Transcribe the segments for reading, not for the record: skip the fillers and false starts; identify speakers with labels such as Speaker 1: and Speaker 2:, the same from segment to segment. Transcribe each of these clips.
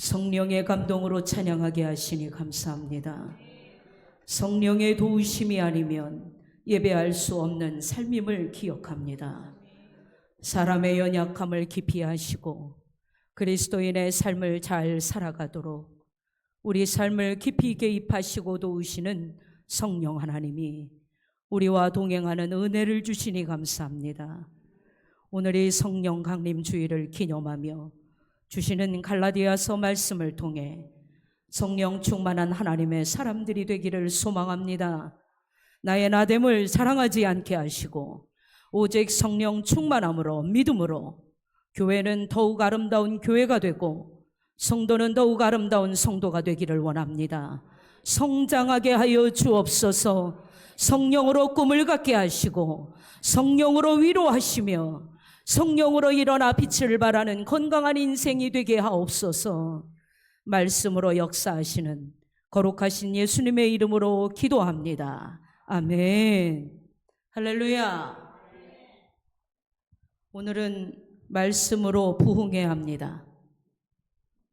Speaker 1: 성령의 감동으로 찬양하게 하시니 감사합니다. 성령의 도우심이 아니면 예배할 수 없는 삶임을 기억합니다. 사람의 연약함을 깊이 아시고 그리스도인의 삶을 잘 살아가도록 우리 삶을 깊이 개입하시고 도우시는 성령 하나님이 우리와 동행하는 은혜를 주시니 감사합니다. 오늘 이 성령 강림 주일을 기념하며 주시는 갈라디아서 말씀을 통해 성령 충만한 하나님의 사람들이 되기를 소망합니다. 나의 나됨을 자랑하지 않게 하시고 오직 성령 충만함으로 믿음으로 교회는 더욱 아름다운 교회가 되고 성도는 더욱 아름다운 성도가 되기를 원합니다. 성장하게 하여 주옵소서. 성령으로 꿈을 갖게 하시고 성령으로 위로하시며 성령으로 일어나 빛을 발하는 건강한 인생이 되게 하옵소서. 말씀으로 역사하시는 거룩하신 예수님의 이름으로 기도합니다. 아멘. 할렐루야. 오늘은 말씀으로 부흥해야 합니다.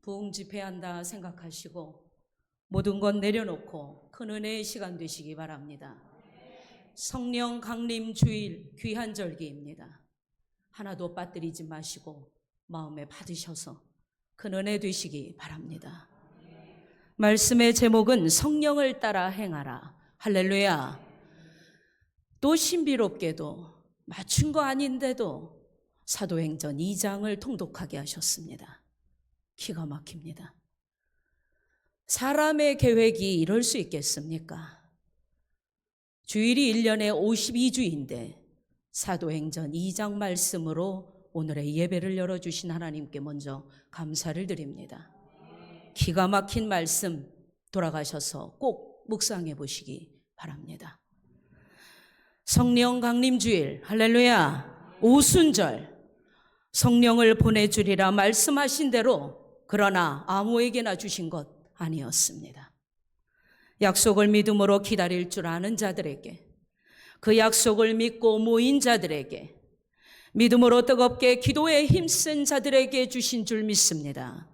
Speaker 1: 부흥 집회한다 생각하시고 모든 것 내려놓고 큰 은혜의 시간 되시기 바랍니다. 성령 강림 주일 귀한 절기입니다. 하나도 빠뜨리지 마시고 마음에 받으셔서 큰 은혜 되시기 바랍니다. 말씀의 제목은 성령을 따라 행하라. 할렐루야. 또 신비롭게도 맞춘 거 아닌데도 사도행전 2장을 통독하게 하셨습니다. 기가 막힙니다. 사람의 계획이 이럴 수 있겠습니까? 주일이 1년에 52주인데 사도행전 2장 말씀으로 오늘의 예배를 열어주신 하나님께 먼저 감사를 드립니다. 기가 막힌 말씀 돌아가셔서 꼭 묵상해 보시기 바랍니다. 성령 강림 주일, 할렐루야. 오순절, 성령을 보내주리라 말씀하신 대로 그러나 아무에게나 주신 것 아니었습니다. 약속을 믿음으로 기다릴 줄 아는 자들에게, 그 약속을 믿고 모인 자들에게, 믿음으로 뜨겁게 기도에 힘쓴 자들에게 주신 줄 믿습니다.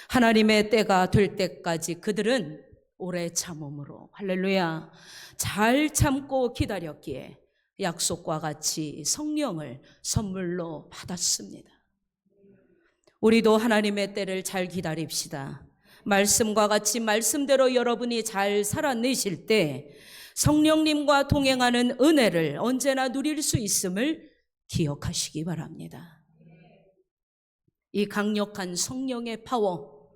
Speaker 1: 하나님의 때가 될 때까지 그들은 오래 참음으로, 할렐루야, 잘 참고 기다렸기에 약속과 같이 성령을 선물로 받았습니다. 우리도 하나님의 때를 잘 기다립시다. 말씀과 같이 말씀대로 여러분이 잘 살아내실 때 성령님과 동행하는 은혜를 언제나 누릴 수 있음을 기억하시기 바랍니다. 이 강력한 성령의 파워,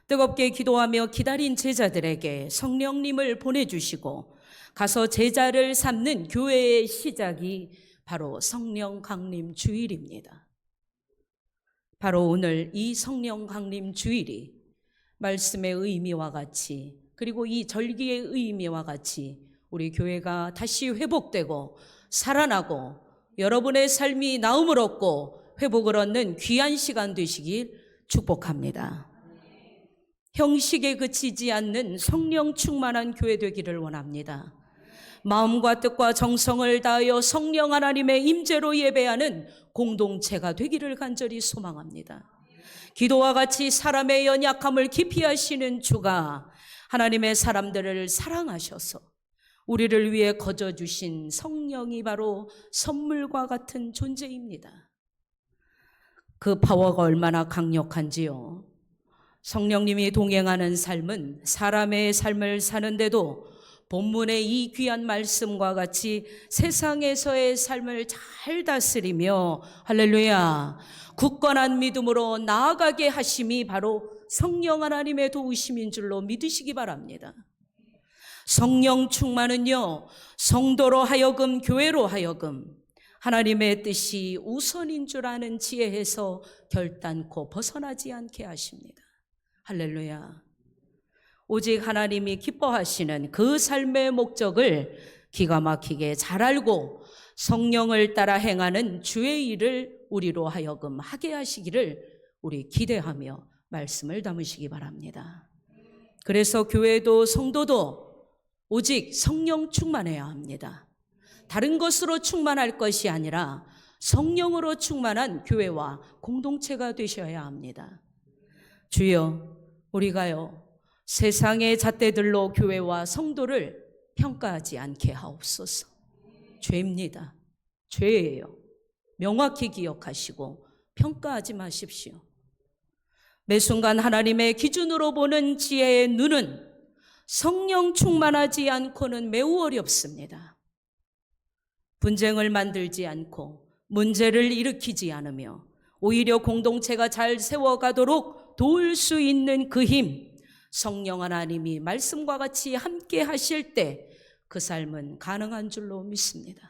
Speaker 1: 뜨겁게 기도하며 기다린 제자들에게 성령님을 보내주시고 가서 제자를 삼는 교회의 시작이 바로 성령 강림 주일입니다. 바로 오늘 이 성령 강림 주일이 말씀의 의미와 같이, 그리고 이 절기의 의미와 같이 우리 교회가 다시 회복되고 살아나고 여러분의 삶이 나음을 얻고 회복을 얻는 귀한 시간 되시길 축복합니다. 형식에 그치지 않는 성령 충만한 교회 되기를 원합니다. 마음과 뜻과 정성을 다하여 성령 하나님의 임재로 예배하는 공동체가 되기를 간절히 소망합니다. 기도와 같이 사람의 연약함을 깊이 하시는 주가 하나님의 사람들을 사랑하셔서 우리를 위해 거저주신 성령이 바로 선물과 같은 존재입니다. 그 파워가 얼마나 강력한지요. 성령님이 동행하는 삶은 사람의 삶을 사는데도 본문의 이 귀한 말씀과 같이 세상에서의 삶을 잘 다스리며, 할렐루야, 굳건한 믿음으로 나아가게 하심이 바로 성령 하나님의 도우심인 줄로 믿으시기 바랍니다. 성령 충만은요, 성도로 하여금, 교회로 하여금 하나님의 뜻이 우선인 줄 아는 지혜에서 결단코 벗어나지 않게 하십니다. 할렐루야. 오직 하나님이 기뻐하시는 그 삶의 목적을 기가 막히게 잘 알고 성령을 따라 행하는 주의 일을 우리로 하여금 하게 하시기를 우리 기대하며 말씀을 담으시기 바랍니다. 그래서 교회도 성도도 오직 성령 충만해야 합니다. 다른 것으로 충만할 것이 아니라 성령으로 충만한 교회와 공동체가 되셔야 합니다. 주여, 우리가요, 세상의 잣대들로 교회와 성도를 평가하지 않게 하옵소서. 죄입니다. 죄예요. 명확히 기억하시고 평가하지 마십시오. 매 순간 하나님의 기준으로 보는 지혜의 눈은 성령 충만하지 않고는 매우 어렵습니다. 분쟁을 만들지 않고 문제를 일으키지 않으며 오히려 공동체가 잘 세워가도록 도울 수 있는 그 힘, 성령 하나님이 말씀과 같이 함께 하실 때 그 삶은 가능한 줄로 믿습니다.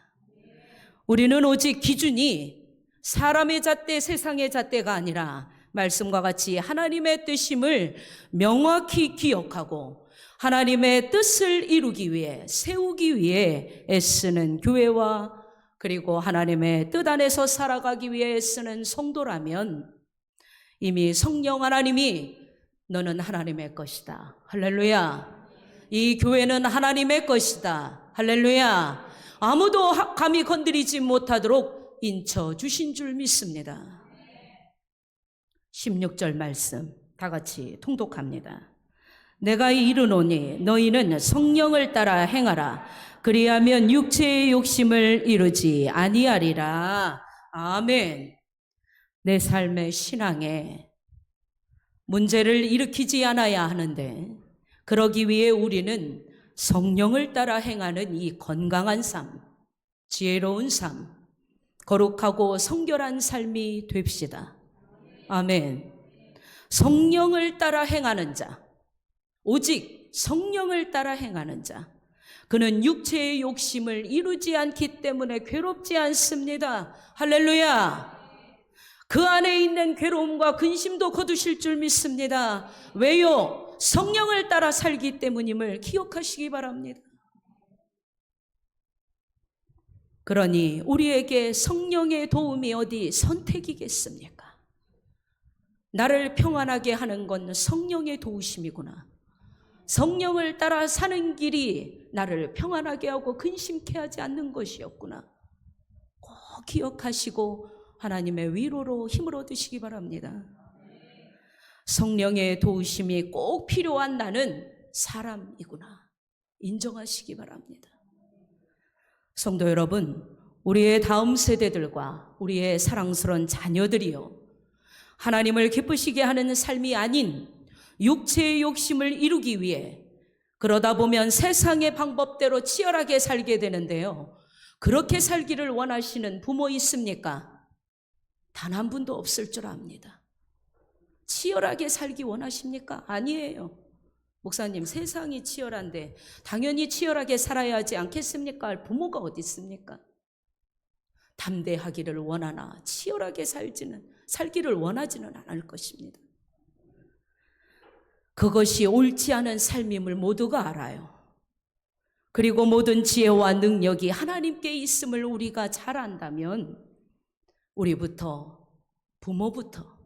Speaker 1: 우리는 오직 기준이 사람의 잣대, 세상의 잣대가 아니라 말씀과 같이 하나님의 뜻임을 명확히 기억하고 하나님의 뜻을 이루기 위해, 세우기 위해 애쓰는 교회와 그리고 하나님의 뜻 안에서 살아가기 위해 애쓰는 성도라면 이미 성령 하나님이 너는 하나님의 것이다. 할렐루야. 이 교회는 하나님의 것이다. 할렐루야. 아무도 감히 건드리지 못하도록 인쳐주신 줄 믿습니다. 16절 말씀 다 같이 통독합니다. 내가 이르노니 너희는 성령을 따라 행하라. 그리하면 육체의 욕심을 이루지 아니하리라. 아멘. 내 삶의 신앙에 문제를 일으키지 않아야 하는데 그러기 위해 우리는 성령을 따라 행하는 이 건강한 삶, 지혜로운 삶, 거룩하고 성결한 삶이 됩시다. 아멘. 성령을 따라 행하는 자, 오직 성령을 따라 행하는 자, 그는 육체의 욕심을 이루지 않기 때문에 괴롭지 않습니다. 할렐루야. 그 안에 있는 괴로움과 근심도 거두실 줄 믿습니다. 왜요? 성령을 따라 살기 때문임을 기억하시기 바랍니다. 그러니 우리에게 성령의 도움이 어디 선택이겠습니까? 나를 평안하게 하는 건 성령의 도우심이구나. 성령을 따라 사는 길이 나를 평안하게 하고 근심케 하지 않는 것이었구나. 꼭 기억하시고 하나님의 위로로 힘을 얻으시기 바랍니다. 성령의 도우심이 꼭 필요한 나는 사람이구나. 인정하시기 바랍니다. 성도 여러분, 우리의 다음 세대들과 우리의 사랑스러운 자녀들이요, 하나님을 기쁘시게 하는 삶이 아닌 육체의 욕심을 이루기 위해 그러다 보면 세상의 방법대로 치열하게 살게 되는데요. 그렇게 살기를 원하시는 부모 있습니까? 단 한 분도 없을 줄 압니다. 치열하게 살기 원하십니까? 아니에요. 목사님, 세상이 치열한데 당연히 치열하게 살아야 하지 않겠습니까? 할 부모가 어디 있습니까? 담대하기를 원하나 치열하게 살기를 원하지는 않을 것입니다. 그것이 옳지 않은 삶임을 모두가 알아요. 그리고 모든 지혜와 능력이 하나님께 있음을 우리가 잘 안다면 우리부터, 부모부터,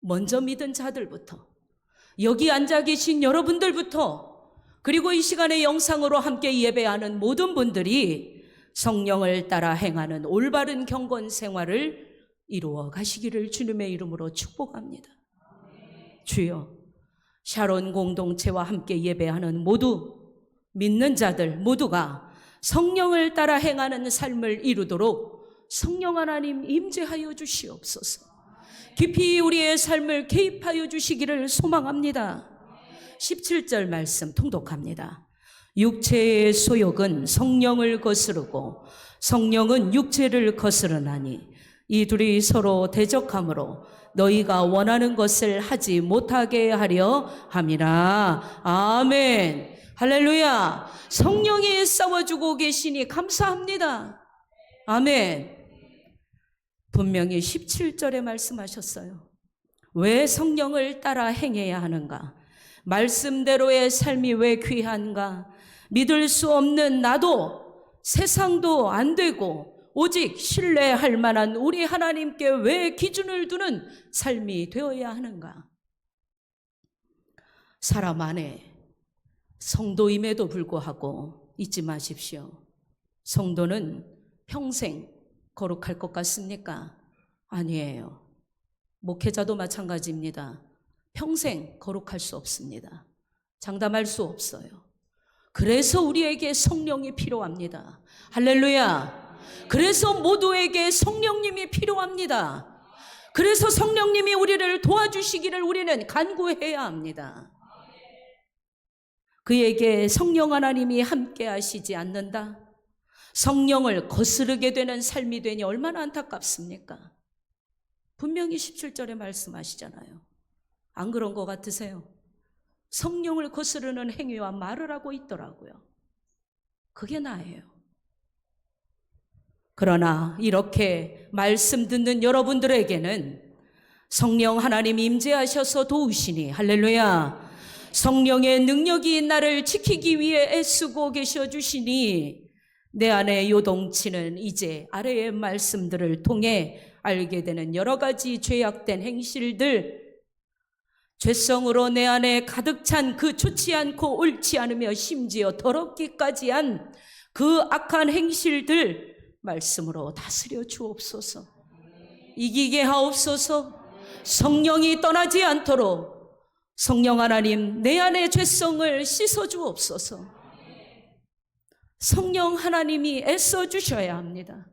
Speaker 1: 먼저 믿은 자들부터, 여기 앉아 계신 여러분들부터, 그리고 이 시간에 영상으로 함께 예배하는 모든 분들이 성령을 따라 행하는 올바른 경건 생활을 이루어 가시기를 주님의 이름으로 축복합니다. 주여, 샤론 공동체와 함께 예배하는 모두 믿는 자들 모두가 성령을 따라 행하는 삶을 이루도록 성령 하나님 임재하여 주시옵소서. 깊이 우리의 삶을 개입하여 주시기를 소망합니다. 17절 말씀 통독합니다. 육체의 소욕은 성령을 거스르고 성령은 육체를 거스르나니 이 둘이 서로 대적하므로 너희가 원하는 것을 하지 못하게 하려 함이라. 아멘. 할렐루야. 성령이 싸워주고 계시니 감사합니다. 아멘. 분명히 17절에 말씀하셨어요. 왜 성령을 따라 행해야 하는가? 말씀대로의 삶이 왜 귀한가? 믿을 수 없는 나도, 세상도 안 되고 오직 신뢰할 만한 우리 하나님께 왜 기준을 두는 삶이 되어야 하는가? 사람 안에 성도임에도 불구하고 잊지 마십시오. 성도는 평생 거룩할 것 같습니까? 아니에요. 목회자도 마찬가지입니다. 평생 거룩할 수 없습니다. 장담할 수 없어요. 그래서 우리에게 성령이 필요합니다. 할렐루야. 그래서 모두에게 성령님이 필요합니다. 그래서 성령님이 우리를 도와주시기를 우리는 간구해야 합니다. 그에게 성령 하나님이 함께 하시지 않는다. 성령을 거스르게 되는 삶이 되니 얼마나 안타깝습니까? 분명히 17절에 말씀하시잖아요. 안 그런 것 같으세요? 성령을 거스르는 행위와 말을 하고 있더라고요. 그게 나예요. 그러나 이렇게 말씀 듣는 여러분들에게는 성령 하나님이 임재하셔서 도우시니, 할렐루야, 성령의 능력이 나를 지키기 위해 애쓰고 계셔 주시니 내 안에 요동치는 이제 아래의 말씀들을 통해 알게 되는 여러 가지 죄악된 행실들, 죄성으로 내 안에 가득 찬 그 좋지 않고 옳지 않으며 심지어 더럽기까지 한 그 악한 행실들 말씀으로 다스려 주옵소서. 이기게 하옵소서. 성령이 떠나지 않도록 성령 하나님 내 안의 죄성을 씻어 주옵소서. 성령 하나님이 애써 주셔야 합니다.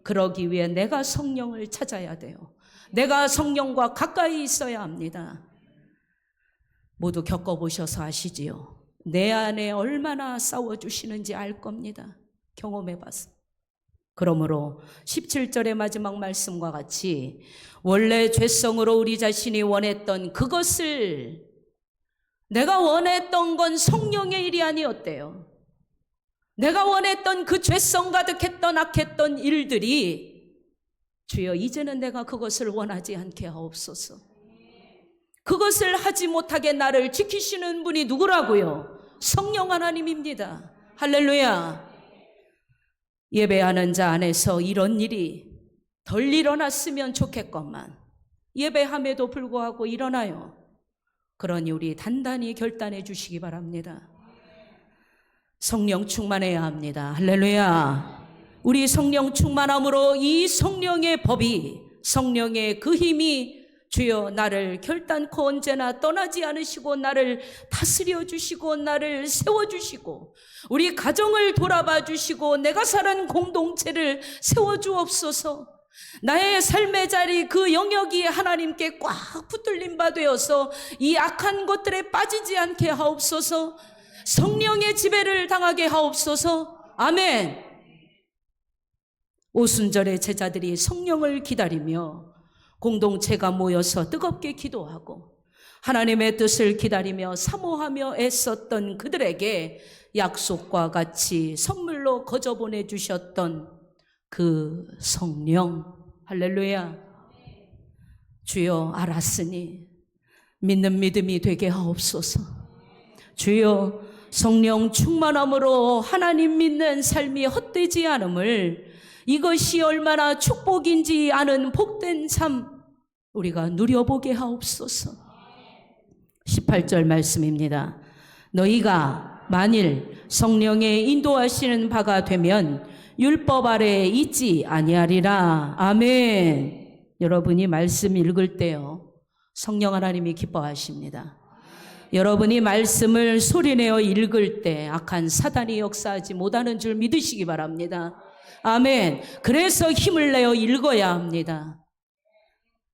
Speaker 1: 그러기 위해 내가 성령을 찾아야 돼요. 내가 성령과 가까이 있어야 합니다. 모두 겪어보셔서 아시지요. 내 안에 얼마나 싸워주시는지 알 겁니다. 경험해봤어. 그러므로 17절의 마지막 말씀과 같이 원래 죄성으로 우리 자신이 원했던 그것을, 내가 원했던 건 성령의 일이 아니었대요. 내가 원했던 그 죄성 가득했던 악했던 일들이, 주여 이제는 내가 그것을 원하지 않게 하옵소서. 그것을 하지 못하게 나를 지키시는 분이 누구라고요? 성령 하나님입니다. 할렐루야. 예배하는 자 안에서 이런 일이 덜 일어났으면 좋겠건만 예배함에도 불구하고 일어나요. 그러니 우리 단단히 결단해 주시기 바랍니다. 성령 충만해야 합니다. 할렐루야. 우리 성령 충만함으로 이 성령의 법이, 성령의 그 힘이 주여 나를 결단코 언제나 떠나지 않으시고 나를 다스려 주시고 나를 세워주시고 우리 가정을 돌아봐 주시고 내가 사는 공동체를 세워주옵소서. 나의 삶의 자리 그 영역이 하나님께 꽉 붙들린 바 되어서 이 악한 것들에 빠지지 않게 하옵소서. 성령의 지배를 당하게 하옵소서. 아멘. 오순절에 제자들이 성령을 기다리며 공동체가 모여서 뜨겁게 기도하고 하나님의 뜻을 기다리며 사모하며 애썼던 그들에게 약속과 같이 선물로 거저 보내주셨던 그 성령, 할렐루야. 주여 알았으니 믿는 믿음이 되게 하옵소서. 주여 성령 충만함으로 하나님 믿는 삶이 헛되지 않음을, 이것이 얼마나 축복인지 아는 복된 삶 우리가 누려보게 하옵소서. 18절 말씀입니다. 너희가 만일 성령의 인도하시는 바가 되면 율법 아래에 있지 아니하리라. 아멘. 여러분이 말씀 읽을 때요, 성령 하나님이 기뻐하십니다. 여러분이 말씀을 소리내어 읽을 때 악한 사단이 역사하지 못하는 줄 믿으시기 바랍니다. 아멘. 그래서 힘을 내어 읽어야 합니다.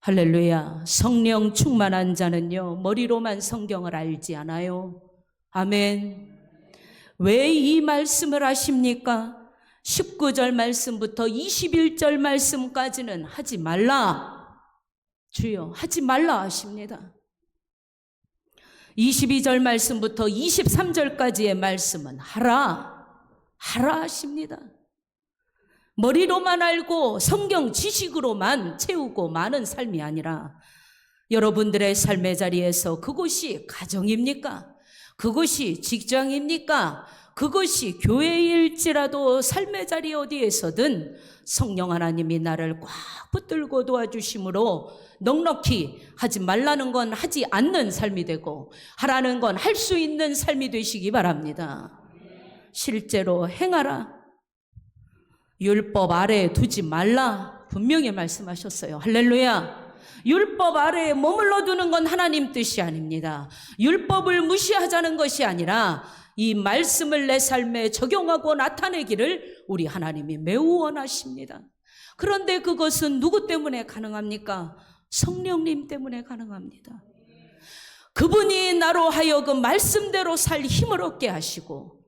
Speaker 1: 할렐루야. 성령 충만한 자는요, 머리로만 성경을 알지 않아요. 아멘. 왜 이 말씀을 하십니까? 19절 말씀부터 21절 말씀까지는 하지 말라. 주여 하지 말라 하십니다. 22절 말씀부터 23절까지의 말씀은 하라 하십니다. 머리로만 알고 성경 지식으로만 채우고 마는 삶이 아니라 여러분들의 삶의 자리에서 그곳이 가정입니까? 그곳이 직장입니까? 그것이 교회일지라도 삶의 자리 어디에서든 성령 하나님이 나를 꽉 붙들고 도와주심으로 넉넉히 하지 말라는 건 하지 않는 삶이 되고 하라는 건 할 수 있는 삶이 되시기 바랍니다. 실제로 행하라. 율법 아래에 두지 말라. 분명히 말씀하셨어요. 할렐루야. 율법 아래에 머물러 두는 건 하나님 뜻이 아닙니다. 율법을 무시하자는 것이 아니라 이 말씀을 내 삶에 적용하고 나타내기를 우리 하나님이 매우 원하십니다. 그런데 그것은 누구 때문에 가능합니까? 성령님 때문에 가능합니다. 그분이 나로 하여금 말씀대로 살 힘을 얻게 하시고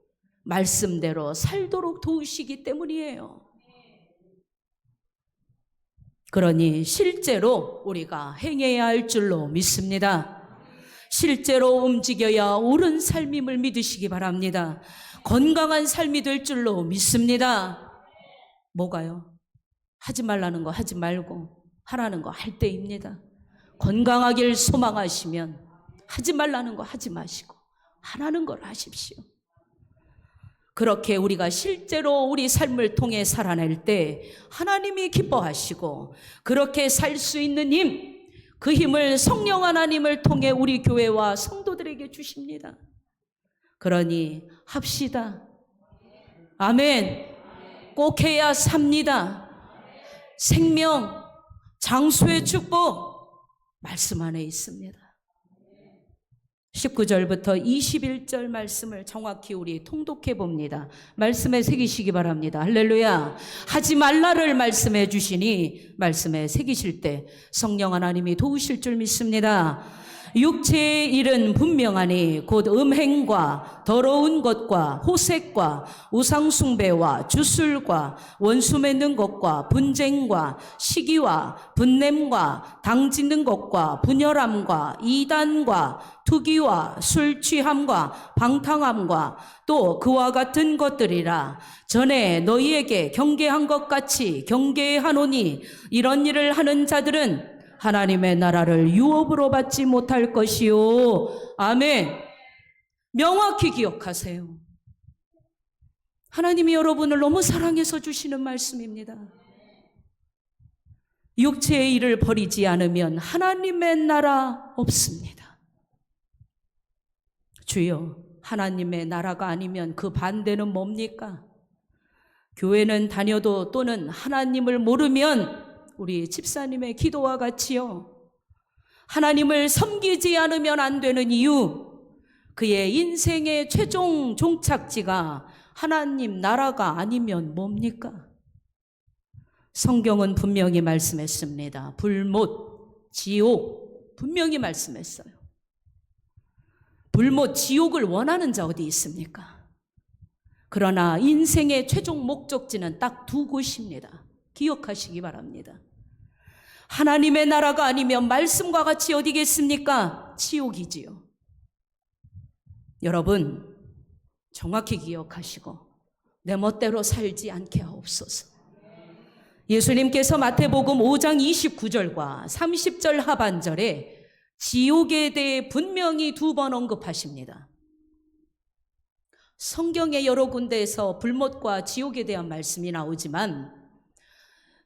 Speaker 1: 말씀대로 살도록 도우시기 때문이에요. 그러니 실제로 우리가 행해야 할 줄로 믿습니다. 실제로 움직여야 옳은 삶임을 믿으시기 바랍니다. 건강한 삶이 될 줄로 믿습니다. 뭐가요? 하지 말라는 거 하지 말고 하라는 거 할 때입니다. 건강하길 소망하시면 하지 말라는 거 하지 마시고 하라는 걸 하십시오. 그렇게 우리가 실제로 우리 삶을 통해 살아낼 때 하나님이 기뻐하시고 그렇게 살 수 있는 힘, 그 힘을 성령 하나님을 통해 우리 교회와 성도들에게 주십니다. 그러니 합시다. 아멘. 꼭 해야 삽니다. 생명, 장수의 축복 말씀 안에 있습니다. 19절부터 21절 말씀을 정확히 우리 통독해 봅니다. 말씀에 새기시기 바랍니다. 할렐루야. 하지 말라를 말씀해 주시니 말씀에 새기실 때 성령 하나님이 도우실 줄 믿습니다. 육체의 일은 분명하니 곧 음행과 더러운 것과 호색과 우상숭배와 주술과 원수 맺는 것과 분쟁과 시기와 분냄과 당짓는 것과 분열함과 이단과 투기와 술 취함과 방탕함과 또 그와 같은 것들이라. 전에 너희에게 경계한 것 같이 경계하노니 이런 일을 하는 자들은 하나님의 나라를 유업으로 받지 못할 것이요. 아멘. 명확히 기억하세요. 하나님이 여러분을 너무 사랑해서 주시는 말씀입니다. 육체의 일을 버리지 않으면 하나님의 나라 없습니다. 주여, 하나님의 나라가 아니면 그 반대는 뭡니까? 교회는 다녀도 또는 하나님을 모르면 우리 집사님의 기도와 같이요, 하나님을 섬기지 않으면 안 되는 이유, 그의 인생의 최종 종착지가 하나님 나라가 아니면 뭡니까? 성경은 분명히 말씀했습니다. 불못, 지옥 분명히 말씀했어요. 불못, 지옥을 원하는 자 어디 있습니까? 그러나 인생의 최종 목적지는 딱 두 곳입니다. 기억하시기 바랍니다. 하나님의 나라가 아니면 말씀과 같이 어디겠습니까? 지옥이지요. 여러분 정확히 기억하시고 내 멋대로 살지 않게 하옵소서. 예수님께서 마태복음 5장 29절과 30절 하반절에 지옥에 대해 분명히 2번 언급하십니다. 성경의 여러 군데에서 불못과 지옥에 대한 말씀이 나오지만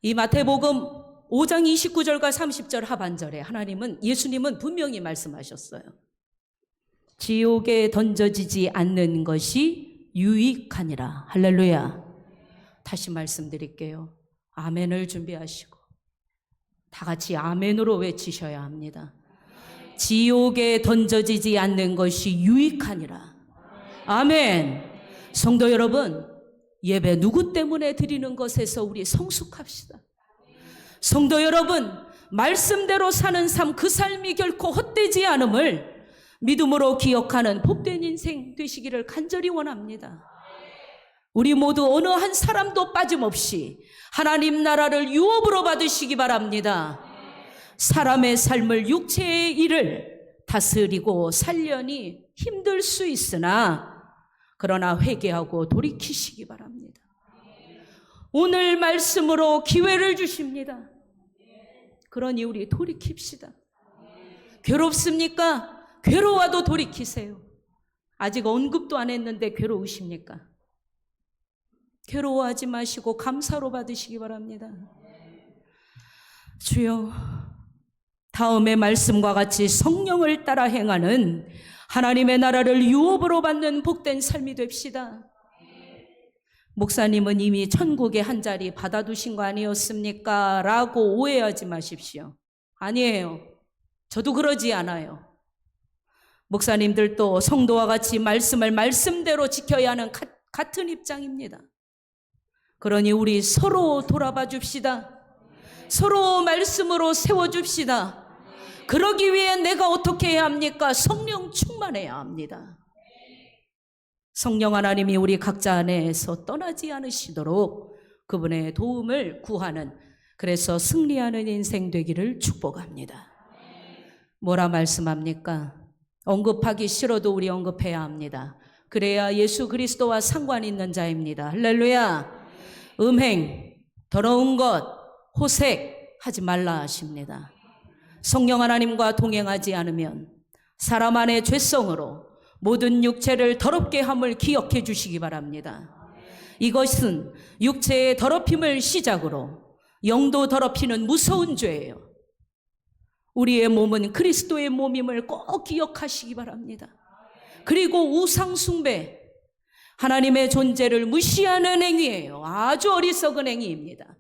Speaker 1: 이 마태복음 5장 29절과 30절 하반절에 예수님은 분명히 말씀하셨어요. 지옥에 던져지지 않는 것이 유익하니라. 할렐루야. 다시 말씀드릴게요. 아멘을 준비하시고 다 같이 아멘으로 외치셔야 합니다. 지옥에 던져지지 않는 것이 유익하니라. 아멘. 성도 여러분, 예배 누구 때문에 드리는 것에서 우리 성숙합시다. 성도 여러분, 말씀대로 사는 삶, 그 삶이 결코 헛되지 않음을 믿음으로 기억하는 복된 인생 되시기를 간절히 원합니다. 우리 모두 어느 한 사람도 빠짐없이 하나님 나라를 유업으로 받으시기 바랍니다. 사람의 삶을, 육체의 일을 다스리고 살려니 힘들 수 있으나 그러나 회개하고 돌이키시기 바랍니다. 오늘 말씀으로 기회를 주십니다. 그러니 우리 돌이킵시다. 괴롭습니까? 괴로워도 돌이키세요. 아직 언급도 안 했는데 괴로우십니까? 괴로워하지 마시고 감사로 받으시기 바랍니다. 주여, 다음의 말씀과 같이 성령을 따라 행하는 하나님의 나라를 유업으로 받는 복된 삶이 됩시다. 목사님은 이미 천국에 한 자리 받아두신 거 아니었습니까? 라고 오해하지 마십시오. 아니에요. 저도 그러지 않아요. 목사님들도 성도와 같이 말씀을 말씀대로 지켜야 하는 같은 입장입니다. 그러니 우리 서로 돌아봐 줍시다. 서로 말씀으로 세워줍시다. 그러기 위해 내가 어떻게 해야 합니까? 성령 충만해야 합니다. 성령 하나님이 우리 각자 안에서 떠나지 않으시도록 그분의 도움을 구하는, 그래서 승리하는 인생 되기를 축복합니다. 뭐라 말씀합니까? 언급하기 싫어도 우리 언급해야 합니다. 그래야 예수 그리스도와 상관 있는 자입니다. 할렐루야. 음행, 더러운 것, 호색 하지 말라 하십니다. 성령 하나님과 동행하지 않으면 사람 안의 죄성으로 모든 육체를 더럽게 함을 기억해 주시기 바랍니다. 이것은 육체의 더럽힘을 시작으로 영도 더럽히는 무서운 죄예요. 우리의 몸은 그리스도의 몸임을 꼭 기억하시기 바랍니다. 그리고 우상 숭배, 하나님의 존재를 무시하는 행위예요. 아주 어리석은 행위입니다.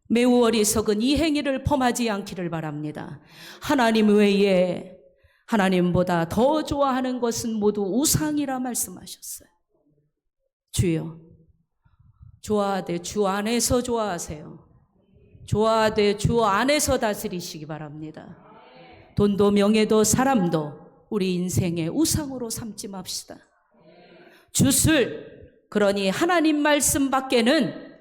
Speaker 1: 매우 어리석은 이 행위를 범하지 않기를 바랍니다. 하나님 외에 하나님보다 더 좋아하는 것은 모두 우상이라 말씀하셨어요. 주여, 좋아하되 주 안에서 좋아하세요. 좋아하되 주 안에서 다스리시기 바랍니다. 돈도 명예도 사람도 우리 인생의 우상으로 삼지 맙시다. 주술, 그러니 하나님 말씀 밖에는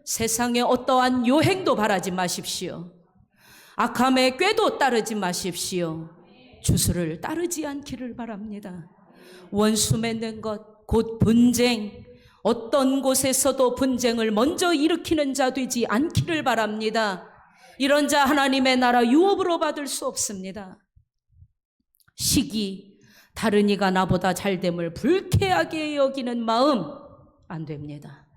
Speaker 1: 세상의 어떠한 요행도 바라지 마십시오. 악함의 꾀도 따르지 마십시오. 주술을 따르지 않기를 바랍니다. 원수 맺는 것, 곧 분쟁, 어떤 곳에서도 분쟁을 먼저 일으키는 자 되지 않기를 바랍니다. 이런 자 하나님의 나라 유업으로 받을 수 없습니다. 시기, 다른 이가 나보다 잘됨을 불쾌하게 여기는 마음 안 됩니다.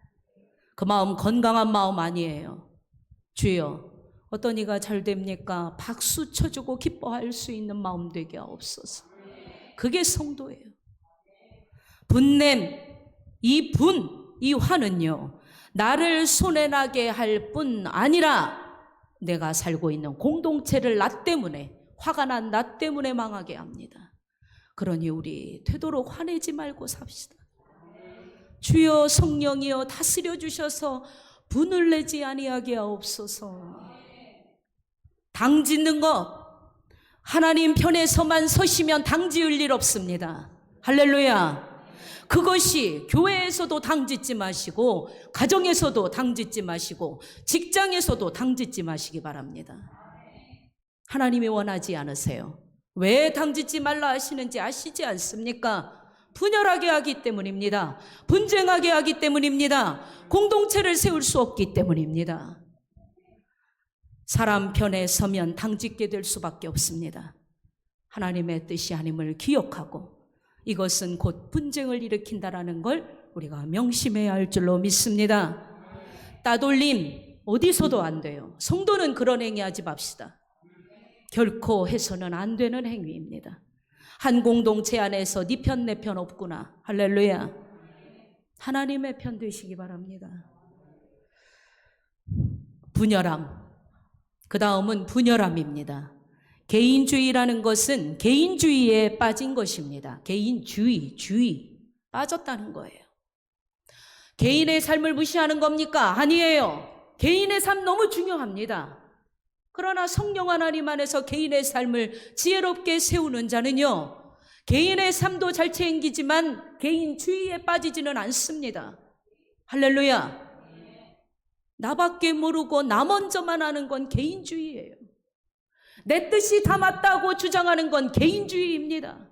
Speaker 1: 그 마음 건강한 마음 아니에요. 주여, 어떤 이가 잘 됩니까? 박수 쳐주고 기뻐할 수 있는 마음 되게 하옵소서. 그게 성도예요. 분냄, 이 화는요, 나를 손해나게 할 뿐 아니라 내가 살고 있는 공동체를 나 때문에, 화가 난 나 때문에 망하게 합니다. 그러니 우리 되도록 화내지 말고 삽시다. 주여, 성령이여 다스려 주셔서 분을 내지 아니하게 하옵소서. 당 짓는 것, 하나님 편에서만 서시면 당 지을 일 없습니다. 할렐루야. 그것이 교회에서도 당 짓지 마시고, 가정에서도 당 짓지 마시고, 직장에서도 당 짓지 마시기 바랍니다. 하나님이 원하지 않으세요. 왜 당 짓지 말라 하시는지 아시지 않습니까? 분열하게 하기 때문입니다. 분쟁하게 하기 때문입니다. 공동체를 세울 수 없기 때문입니다. 사람 편에 서면 당짓게 될 수밖에 없습니다. 하나님의 뜻이 아님을 기억하고 이것은 곧 분쟁을 일으킨다라는 걸 우리가 명심해야 할 줄로 믿습니다. 따돌림 어디서도 안 돼요. 성도는 그런 행위하지 맙시다. 결코 해서는 안 되는 행위입니다. 한 공동체 안에서 네 편 내 편 없구나. 할렐루야. 하나님의 편 되시기 바랍니다. 분열함, 그 다음은 분열함입니다. 개인주의라는 것은 개인주의에 빠진 것입니다. 개인주의 빠졌다는 거예요. 개인의 삶을 무시하는 겁니까? 아니에요. 개인의 삶 너무 중요합니다. 그러나 성령 하나님 안에서 개인의 삶을 지혜롭게 세우는 자는요, 개인의 삶도 잘 챙기지만 개인주의에 빠지지는 않습니다. 할렐루야. 나밖에 모르고 나 먼저만 하는 건 개인주의예요. 내 뜻이 다 맞다고 주장하는 건 개인주의입니다.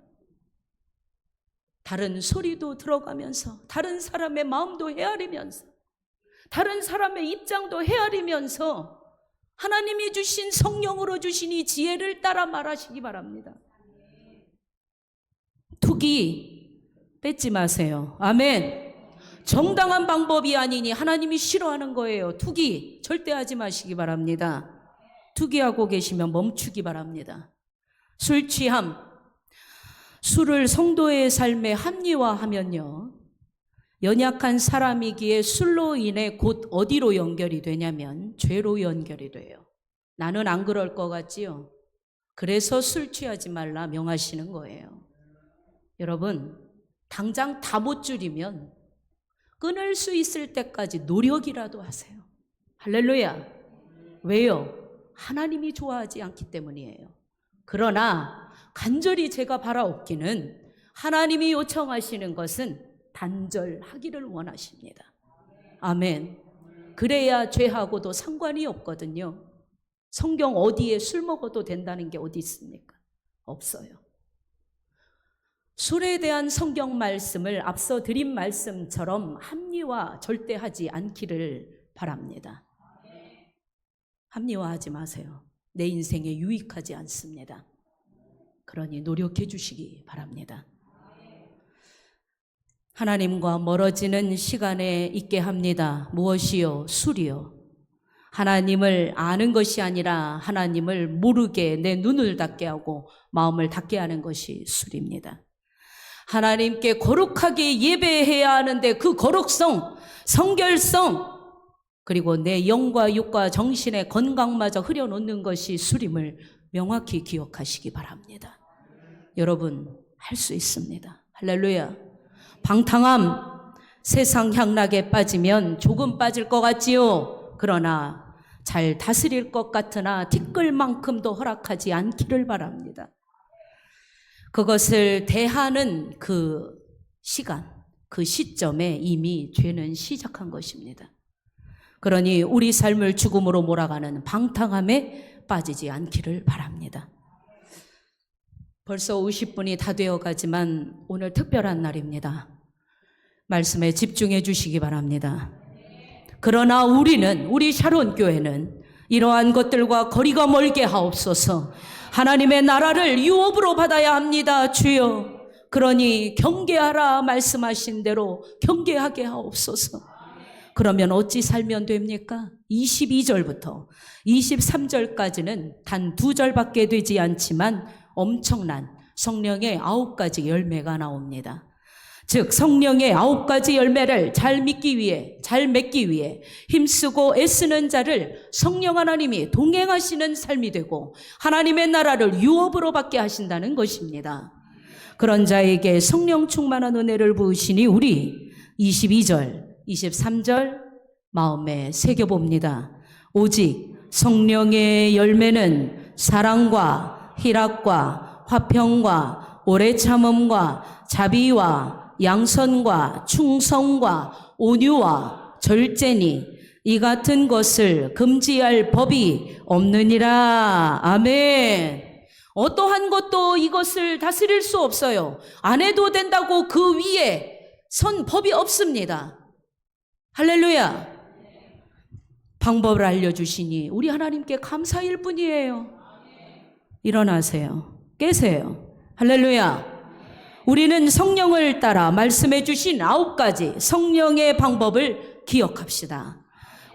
Speaker 1: 다른 소리도 들어가면서, 다른 사람의 마음도 헤아리면서, 다른 사람의 입장도 헤아리면서 하나님이 주신 성령으로 주신 이 지혜를 따라 말하시기 바랍니다. 투기 뺏지 마세요. 아멘. 정당한 방법이 아니니 하나님이 싫어하는 거예요. 투기 절대 하지 마시기 바랍니다. 투기하고 계시면 멈추기 바랍니다. 술 취함, 술을 성도의 삶에 합리화하면요, 연약한 사람이기에 술로 인해 곧 어디로 연결이 되냐면 죄로 연결이 돼요. 나는 안 그럴 것 같지요? 그래서 술 취하지 말라 명하시는 거예요. 여러분, 당장 다 못 줄이면 끊을 수 있을 때까지 노력이라도 하세요. 할렐루야. 왜요? 하나님이 좋아하지 않기 때문이에요. 그러나 간절히 제가 바라옵기는 하나님이 요청하시는 것은 단절하기를 원하십니다. 아멘. 그래야 죄하고도 상관이 없거든요. 성경 어디에 술 먹어도 된다는 게 어디 있습니까? 없어요. 술에 대한 성경 말씀을 앞서 드린 말씀처럼 합리화 절대 하지 않기를 바랍니다. 합리화하지 마세요. 내 인생에 유익하지 않습니다. 그러니 노력해 주시기 바랍니다. 하나님과 멀어지는 시간에 있게 합니다. 무엇이요? 술이요. 하나님을 아는 것이 아니라 하나님을 모르게 내 눈을 닫게 하고 마음을 닫게 하는 것이 술입니다. 하나님께 거룩하게 예배해야 하는데 그 거룩성, 성결성, 그리고 내 영과 육과 정신의 건강마저 흐려놓는 것이 술임을 명확히 기억하시기 바랍니다. 여러분, 할 수 있습니다. 할렐루야. 방탕함, 세상 향락에 빠지면 조금 빠질 것 같지요? 그러나 잘 다스릴 것 같으나 티끌만큼도 허락하지 않기를 바랍니다. 그것을 대하는 그 시간, 그 시점에 이미 죄는 시작한 것입니다. 그러니 우리 삶을 죽음으로 몰아가는 방탕함에 빠지지 않기를 바랍니다. 벌써 50분이 다 되어가지만 오늘 특별한 날입니다. 말씀에 집중해 주시기 바랍니다. 그러나 우리 샤론 교회는 이러한 것들과 거리가 멀게 하옵소서. 하나님의 나라를 유업으로 받아야 합니다. 주여. 그러니 경계하라 말씀하신 대로 경계하게 하옵소서. 그러면 어찌 살면 됩니까? 22절부터 23절까지는 단 2절밖에 되지 않지만 엄청난 성령의 9가지 열매가 나옵니다. 즉 성령의 9가지 열매를 잘 맺기 위해 힘쓰고 애쓰는 자를 성령 하나님이 동행하시는 삶이 되고 하나님의 나라를 유업으로 받게 하신다는 것입니다. 그런 자에게 성령 충만한 은혜를 부으시니 우리 22절, 23절 마음에 새겨봅니다. 오직 성령의 열매는 사랑과 희락과 화평과 오래 참음과 자비와 양선과 충성과 온유와 절제니 이 같은 것을 금지할 법이 없느니라. 아멘. 어떠한 것도 이것을 다스릴 수 없어요. 안 해도 된다고 그 위에 선 법이 없습니다. 할렐루야. 방법을 알려주시니 우리 하나님께 감사일 뿐이에요. 일어나세요. 깨세요. 할렐루야. 우리는 성령을 따라 말씀해 주신 9가지 성령의 방법을 기억합시다.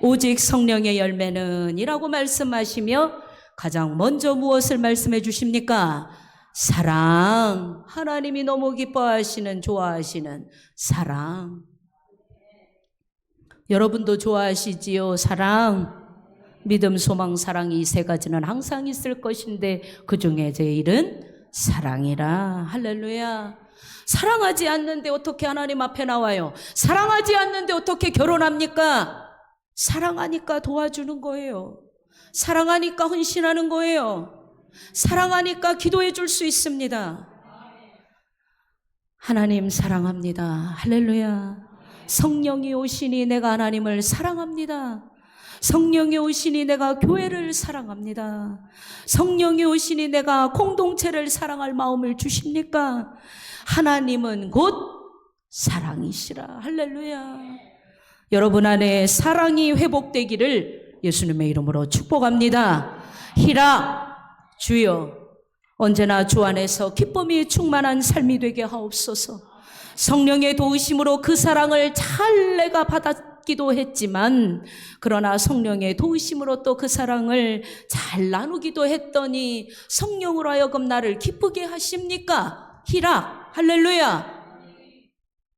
Speaker 1: 오직 성령의 열매는 이라고 말씀하시며 가장 먼저 무엇을 말씀해 주십니까? 사랑. 하나님이 너무 기뻐하시는, 좋아하시는 사랑. 여러분도 좋아하시지요? 사랑. 믿음, 소망, 사랑 이 3가지는 항상 있을 것인데 그 중에 제일은 사랑이라. 할렐루야. 사랑하지 않는데 어떻게 하나님 앞에 나와요? 사랑하지 않는데 어떻게 결혼합니까? 사랑하니까 도와주는 거예요. 사랑하니까 헌신하는 거예요. 사랑하니까 기도해 줄 수 있습니다. 하나님 사랑합니다. 할렐루야. 성령이 오시니 내가 하나님을 사랑합니다. 성령이 오시니 내가 교회를 사랑합니다. 성령이 오시니 내가 공동체를 사랑할 마음을 주십니까? 하나님은 곧 사랑이시라. 할렐루야. 여러분 안에 사랑이 회복되기를 예수님의 이름으로 축복합니다. 희락. 주여 언제나 주 안에서 기쁨이 충만한 삶이 되게 하옵소서. 성령의 도우심으로 그 사랑을 잘 내가 받았기도 했지만 그러나 성령의 도우심으로 또 그 사랑을 잘 나누기도 했더니 성령으로 하여금 나를 기쁘게 하십니까? 희락. 할렐루야.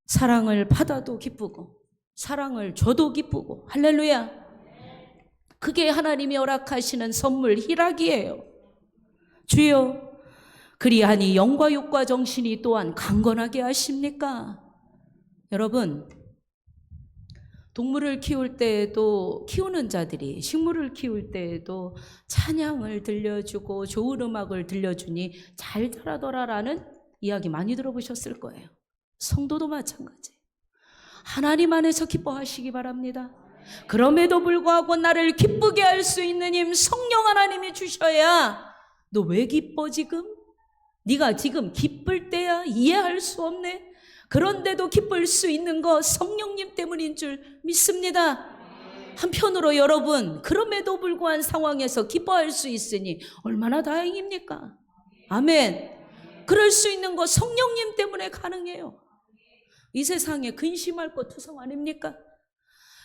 Speaker 1: 사랑을 받아도 기쁘고 사랑을 줘도 기쁘고. 할렐루야. 그게 하나님이 허락하시는 선물 희락이에요. 주여, 그리하니 영과 육과 정신이 또한 강건하게 하십니까? 여러분, 동물을 키울 때에도 키우는 자들이 식물을 키울 때에도 찬양을 들려주고 좋은 음악을 들려주니 잘 자라더라라는 이야기 많이 들어보셨을 거예요. 성도도 마찬가지. 하나님 안에서 기뻐하시기 바랍니다. 그럼에도 불구하고 나를 기쁘게 할 수 있는 힘 성령 하나님이 주셔야. 너 왜 기뻐 지금? 네가 지금 기쁠 때야? 이해할 수 없네. 그런데도 기쁠 수 있는 거 성령님 때문인 줄 믿습니다. 한편으로 여러분, 그럼에도 불구한 상황에서 기뻐할 수 있으니 얼마나 다행입니까? 아멘. 그럴 수 있는 거 성령님 때문에 가능해요. 이 세상에 근심할 거 투성 아닙니까?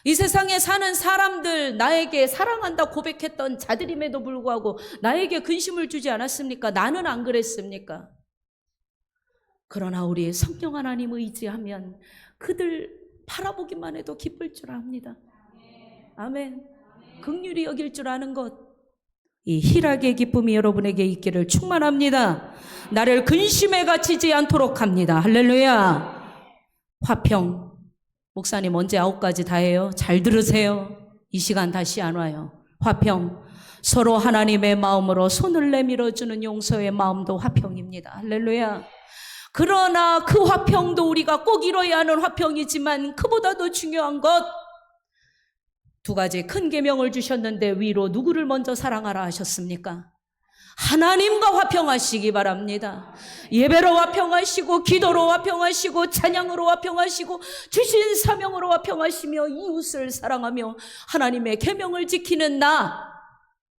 Speaker 1: 이 세상에 사는 사람들, 나에게 사랑한다 고백했던 자들임에도 불구하고 나에게 근심을 주지 않았습니까? 나는 안 그랬습니까? 그러나 우리 성령 하나님 의지하면 그들 바라보기만 해도 기쁠 줄 압니다. 아멘. 긍휼히 여길 줄 아는 것, 이 희락의 기쁨이 여러분에게 있기를 축원합니다. 나를 근심에 갇히지 않도록 합니다. 할렐루야. 화평. 목사님 언제 9가지 다 해요? 잘 들으세요. 이 시간 다시 안 와요. 화평. 서로 하나님의 마음으로 손을 내밀어주는 용서의 마음도 화평입니다. 할렐루야. 그러나 그 화평도 우리가 꼭 이뤄야 하는 화평이지만 그보다도 중요한 것, 2가지 큰 계명을 주셨는데 위로 누구를 먼저 사랑하라 하셨습니까? 하나님과 화평하시기 바랍니다. 예배로 화평하시고, 기도로 화평하시고, 찬양으로 화평하시고, 주신 사명으로 화평하시며, 이웃을 사랑하며 하나님의 계명을 지키는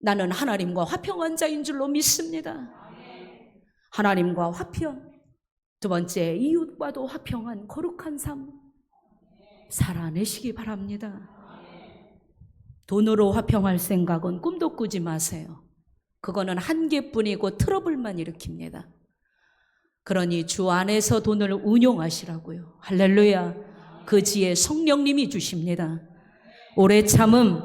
Speaker 1: 나는 하나님과 화평한 자인 줄로 믿습니다. 하나님과 화평. 2번째, 이웃과도 화평한 거룩한 삶 살아내시기 바랍니다. 돈으로 화평할 생각은 꿈도 꾸지 마세요. 그거는 한계뿐이고 트러블만 일으킵니다. 그러니 주 안에서 돈을 운용하시라고요. 할렐루야. 그 지혜 성령님이 주십니다. 오래 참음,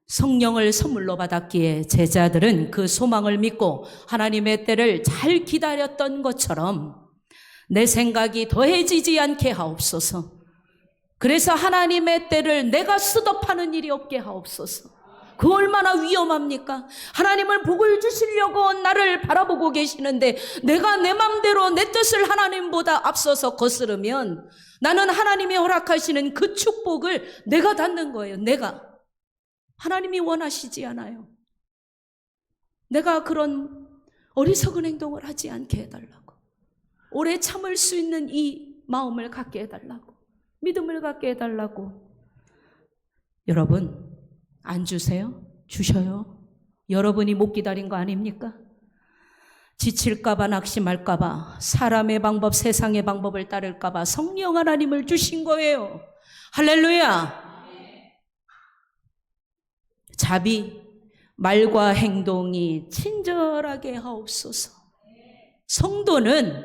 Speaker 1: 성령을 선물로 받았기에 제자들은 그 소망을 믿고 하나님의 때를 잘 기다렸던 것처럼 내 생각이 더해지지 않게 하옵소서. 그래서 하나님의 때를 내가 수dob하는 일이 없게 하옵소서. 그 얼마나 위험합니까? 하나님을 복을 주시려고 나를 바라보고 계시는데 내가 내 맘대로 내 뜻을 하나님보다 앞서서 거스르면 나는 하나님이 허락하시는 그 축복을 내가 닫는 거예요. 내가. 하나님이 원하시지 않아요. 내가 그런 어리석은 행동을 하지 않게 해달라고. 오래 참을 수 있는 이 마음을 갖게 해달라고. 믿음을 갖게 해달라고. 여러분, 안 주세요? 주셔요. 여러분이 못 기다린 거 아닙니까? 지칠까봐, 낙심할까봐, 사람의 방법, 세상의 방법을 따를까봐 성령 하나님을 주신 거예요. 할렐루야. 자비, 말과 행동이 친절하게 하옵소서. 성도는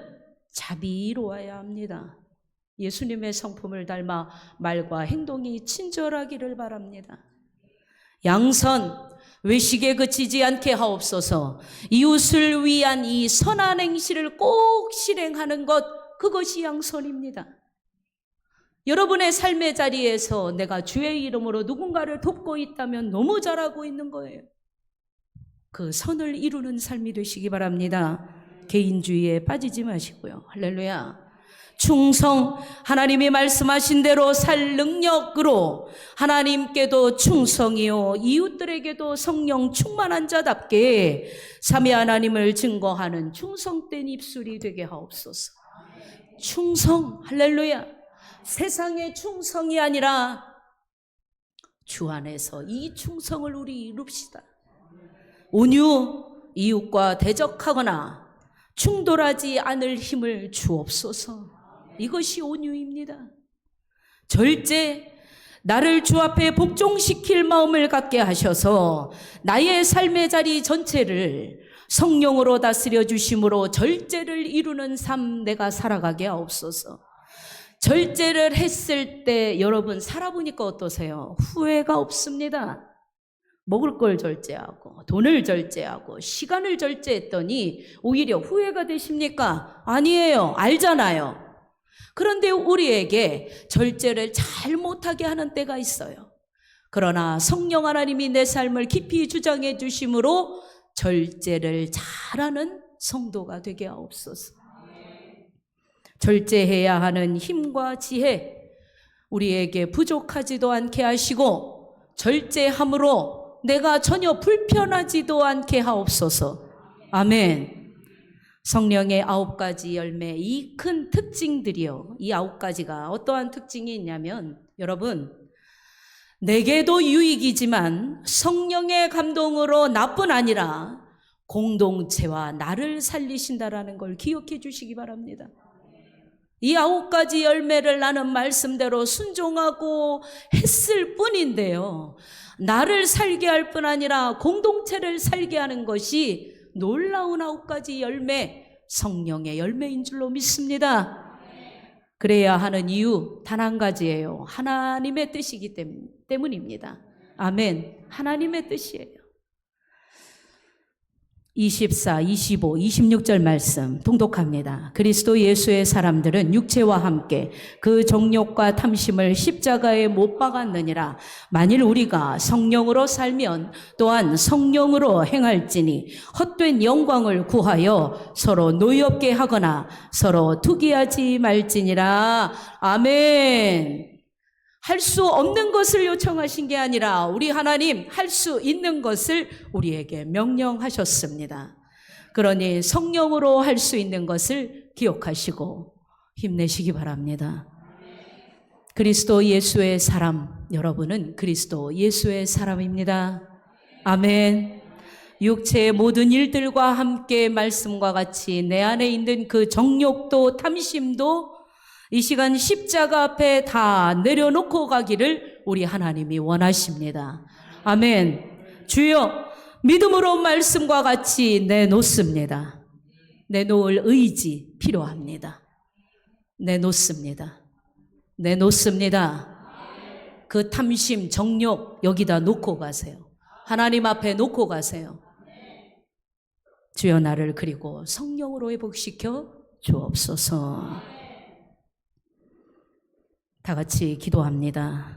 Speaker 1: 자비로워야 합니다. 예수님의 성품을 닮아 말과 행동이 친절하기를 바랍니다. 양선, 외식에 그치지 않게 하옵소서. 이웃을 위한 이 선한 행실을 꼭 실행하는 것, 그것이 양선입니다. 여러분의 삶의 자리에서 내가 주의 이름으로 누군가를 돕고 있다면 너무 잘하고 있는 거예요. 그 선을 이루는 삶이 되시기 바랍니다. 개인주의에 빠지지 마시고요. 할렐루야. 충성, 하나님이 말씀하신 대로 살 능력으로 하나님께도 충성이요 이웃들에게도 성령 충만한 자답게 삼위 하나님을 증거하는 충성된 입술이 되게 하옵소서. 충성, 할렐루야. 세상의 충성이 아니라 주 안에서 이 충성을 우리 이룹시다. 온유, 이웃과 대적하거나 충돌하지 않을 힘을 주옵소서. 이것이 온유입니다. 절제, 나를 주 앞에 복종시킬 마음을 갖게 하셔서 나의 삶의 자리 전체를 성령으로 다스려 주심으로 절제를 이루는 삶 내가 살아가게 하옵소서. 절제를 했을 때 여러분 살아보니까 어떠세요? 후회가 없습니다. 먹을 걸 절제하고 돈을 절제하고 시간을 절제했더니 오히려 후회가 되십니까? 아니에요. 알잖아요. 그런데 우리에게 절제를 잘 못하게 하는 때가 있어요. 그러나 성령 하나님이 내 삶을 깊이 주장해 주심으로 절제를 잘하는 성도가 되게 하옵소서. 절제해야 하는 힘과 지혜 우리에게 부족하지도 않게 하시고 절제함으로 내가 전혀 불편하지도 않게 하옵소서. 아멘. 성령의 9가지 열매, 이 큰 특징들이요. 이 9가지가 어떠한 특징이 있냐면 여러분, 내게도 유익이지만 성령의 감동으로 나뿐 아니라 공동체와 나를 살리신다라는 걸 기억해 주시기 바랍니다. 이 9가지 열매를 나는 말씀대로 순종하고 했을 뿐인데요. 나를 살게 할 뿐 아니라 공동체를 살게 하는 것이 놀라운 9가지 열매, 성령의 열매인 줄로 믿습니다. 그래야 하는 이유 단 한 가지예요. 하나님의 뜻이기 때문입니다. 아멘. 하나님의 뜻이에요. 24, 25, 26절 말씀 통독합니다. 그리스도 예수의 사람들은 육체와 함께 그 정욕과 탐심을 십자가에 못 박았느니라. 만일 우리가 성령으로 살면 또한 성령으로 행할지니 헛된 영광을 구하여 서로 노엽게 하거나 서로 투기하지 말지니라. 아멘. 할 수 없는 것을 요청하신 게 아니라 우리 하나님 할 수 있는 것을 우리에게 명령하셨습니다. 그러니 성령으로 할 수 있는 것을 기억하시고 힘내시기 바랍니다. 그리스도 예수의 사람, 여러분은 그리스도 예수의 사람입니다. 아멘. 육체의 모든 일들과 함께 말씀과 같이 내 안에 있는 그 정욕도 탐심도 이 시간 십자가 앞에 다 내려놓고 가기를 우리 하나님이 원하십니다. 아멘. 주여, 믿음으로 말씀과 같이 내놓습니다. 내놓을 의지 필요합니다. 내놓습니다. 내놓습니다. 그 탐심, 정욕 여기다 놓고 가세요. 하나님 앞에 놓고 가세요. 주여, 나를 그리고 성령으로 회복시켜 주옵소서. 다 같이 기도합니다.